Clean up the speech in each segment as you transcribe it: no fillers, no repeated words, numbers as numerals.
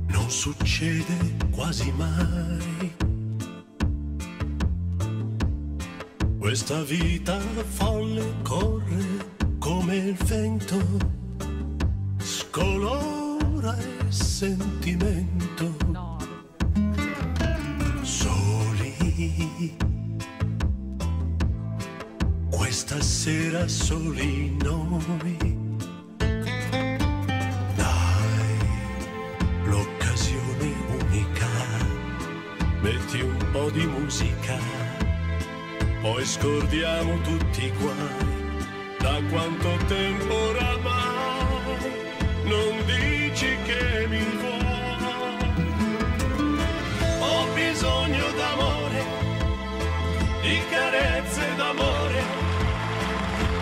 Non succede quasi mai. Questa vita folle corre come il vento, scolora il sentimento. No. Soli, questa sera soli noi. L'occasione unica, metti un po' di musica, poi scordiamo tutti i guai. Da quanto tempo oramai non dici che mi vuoi. Ho bisogno d'amore, di carezze d'amore,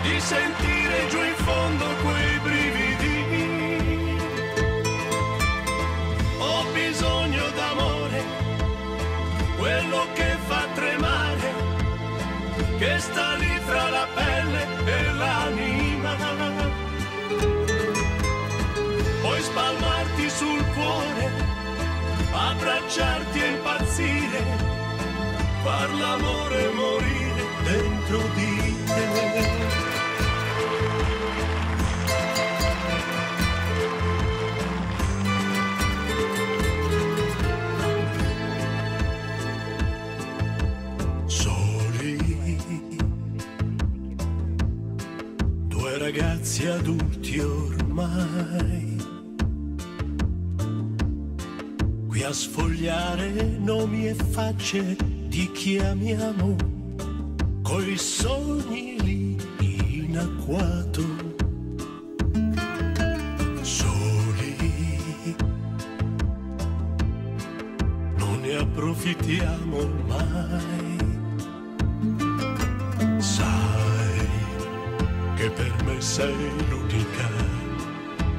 di sentire giù in fondo quei brividi. Ho bisogno d'amore, quello che fa tremare, che sta lì fra la pelle e l'anima. Puoi spalmarti sul cuore, abbracciarti e impazzire, far l'amore e morire dentro di te. Due ragazzi adulti ormai, qui a sfogliare nomi e facce di chi amiamo, coi sogni lì in agguato. Soli, non ne approfittiamo mai. Che per me sei l'unica,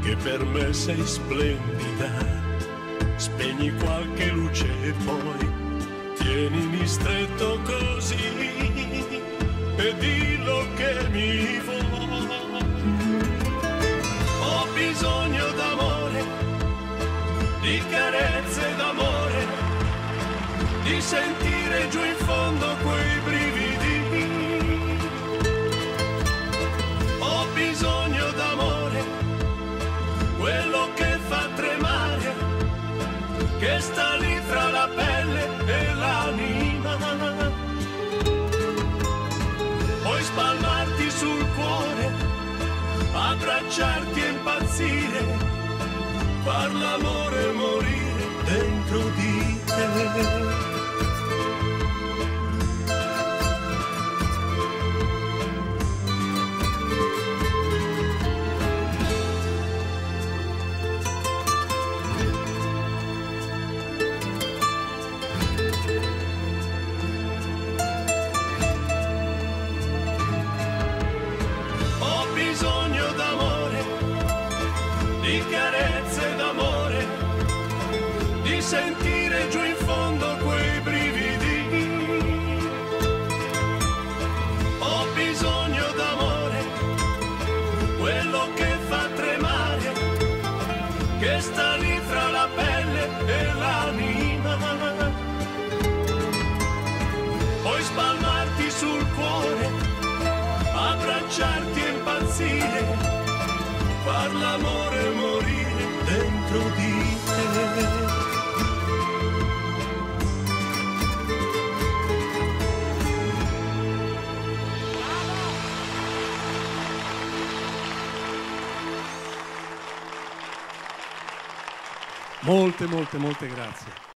che per me sei splendida. Spegni qualche luce e poi tienimi stretto così e dillo che mi vuoi. Ho bisogno d'amore, di carezze d'amore, di sentire giù in fondo quei brividi. Ho bisogno d'amore, quello che fa tremare, che sta lì fra la pelle e l'anima. Puoi spalmarti sul cuore, abbracciarti e impazzire, far l'amore e morire dentro di te. Di carezze d'amore, di sentire giù in fondo quei brividi. Ho bisogno d'amore, quello che fa tremare, che sta lì fra la pelle e l'anima. Puoi spalmarti sul cuore, abbracciarti e impazzire, far l'amore e morire dentro di te. Molte grazie.